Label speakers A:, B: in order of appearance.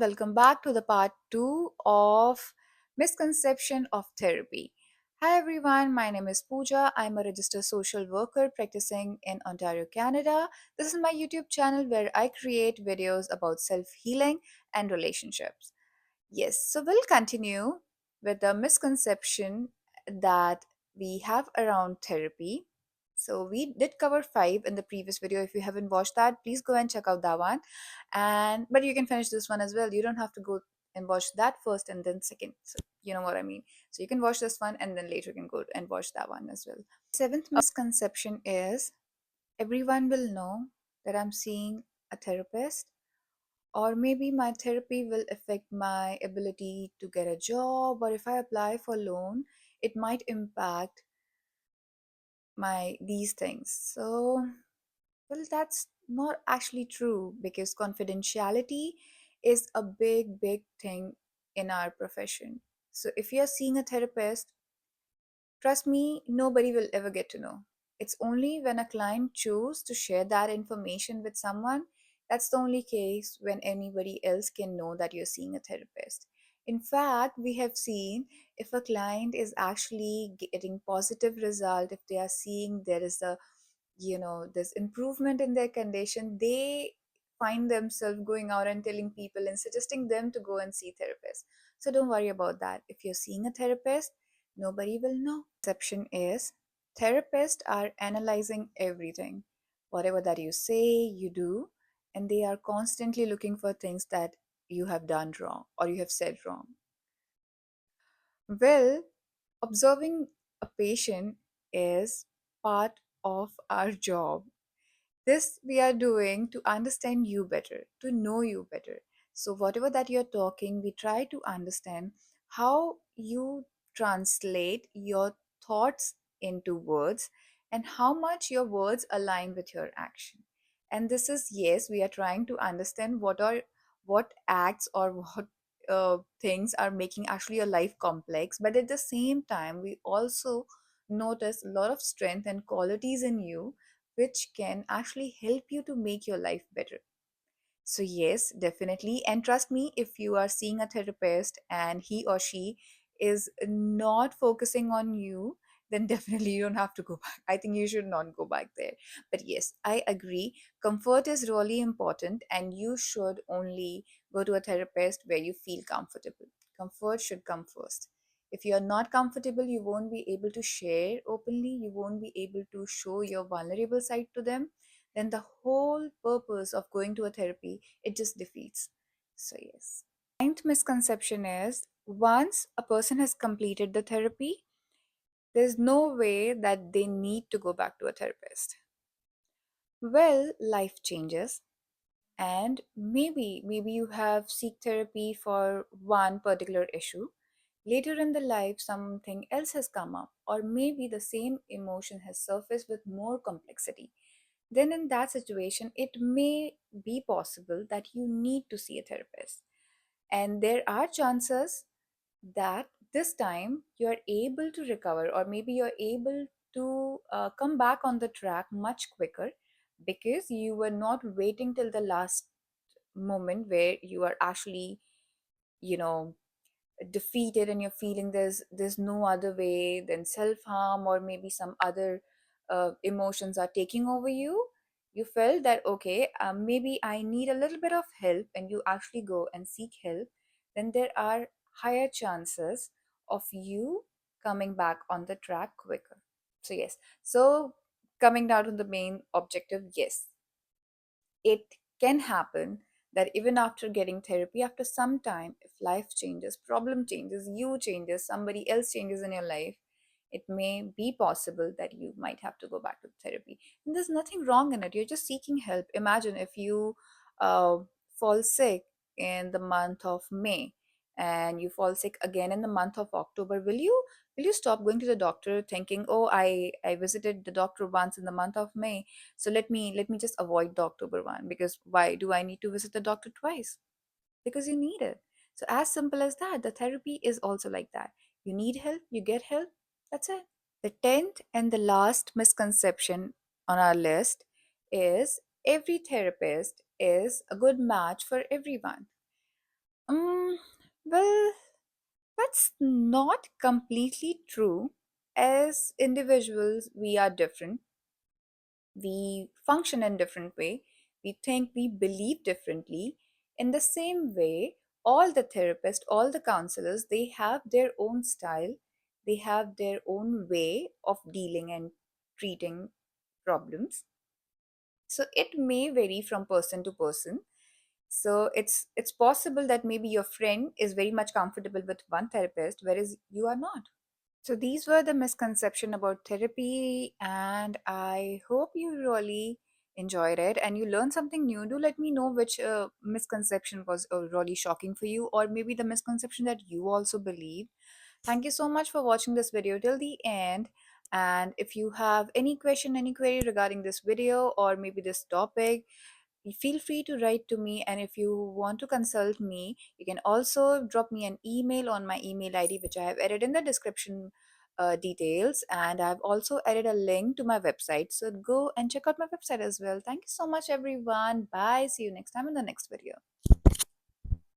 A: Welcome back to the part 2 of misconception of therapy. Hi everyone, my name is Pooja. I'm a registered social worker practicing in Ontario, Canada. This is my YouTube channel where I create videos about self-healing and relationships. Yes, so we'll continue with the misconception that we have around therapy. So we did cover 5 in the previous video. If you haven't watched that, please go and check out that one. And but you can finish this one as well. You don't have to go and watch that first and then second. So you know what I mean. So you can watch this one and then later you can go and watch that one as well. Seventh misconception is everyone will know that I'm seeing a therapist, or maybe my therapy will affect my ability to get a job, or if I apply for loan, it might impact my these things. So, well, that's not actually true because confidentiality is a big thing in our profession. So if you're seeing a therapist, trust me, nobody will ever get to know. It's only when a client chooses to share that information with someone, that's the only case when anybody else can know that you're seeing a therapist. In fact, we have seen if a client is actually getting positive result, if they are seeing there is a there's improvement in their condition, they find themselves going out and telling people and suggesting them to go and see therapists. So don't worry about that. If you're seeing a therapist, nobody will know. Exception is therapists are analyzing everything, whatever that you say, you do, and they are constantly looking for things that you have done wrong or you have said wrong. Well, observing a patient is part of our job. This we are doing to understand you better, to know you better. So, whatever that you're talking, we try to understand how you translate your thoughts into words and how much your words align with your action. And this is, yes, we are trying to understand what acts or what things are making actually your life complex. But at the same time, we also notice a lot of strength and qualities in you which can actually help you to make your life better. So, yes, definitely. And trust me, if you are seeing a therapist and he or she is not focusing on you, then definitely you don't have to go back. I think you should not go back there. But yes, I agree. Comfort is really important, and you should only go to a therapist where you feel comfortable. Comfort should come first. If you're not comfortable, you won't be able to share openly, you won't be able to show your vulnerable side to them, then the whole purpose of going to a therapy, it just defeats. So yes. Ninth misconception is once a person has completed the therapy, there's no way that they need to go back to a therapist. Well, life changes, and maybe you have seek therapy for one particular issue. Later in the life something else has come up, or maybe the same emotion has surfaced with more complexity. Then in that situation it may be possible that you need to see a therapist, and there are chances that this time you are able to recover, or maybe you're able to come back on the track much quicker because you were not waiting till the last moment where you are actually you know defeated and you're feeling there's no other way than self-harm, or maybe some other emotions are taking over you. You felt that okay, maybe I need a little bit of help, and you actually go and seek help, then there are higher chances of you coming back on the track quicker. So yes, so coming down to the main objective, yes, it can happen that even after getting therapy, after some time, if life changes, problem changes, you changes, somebody else changes in your life, it may be possible that you might have to go back to therapy. And there's nothing wrong in it. You're just seeking help. Imagine if you uh, fall sick in the month of May and you fall sick again in the month of October. Will you stop going to the doctor thinking, oh, I visited the doctor once in the month of May, so let me just avoid the October one, because why do I need to visit the doctor twice? Because you need it. So as simple as that, the therapy is also like that. You need help, you get help, that's it. The 10th and the last misconception on our list is every therapist is a good match for everyone. Well, that's not completely true. As individuals, we are different. We function in different way. We think, we believe differently. In the same way, all the therapists, all the counselors, they have their own style. They have their own way of dealing and treating problems. So it may vary from person to person. So it's possible that maybe your friend is very much comfortable with one therapist, whereas you are not. So these were the misconception about therapy, and I hope you really enjoyed it and you learned something new. Do let me know which misconception was really shocking for you, or maybe the misconception that you also believe. Thank you so much for watching this video till the end. And if you have any question, any query regarding this video or maybe this topic, feel free to write to me. And if you want to consult me, you can also drop me an email on my email ID, which I have added in the description details. And I've also added a link to my website. So go and check out my website as well. Thank you so much, everyone. Bye. See you next time in the next video.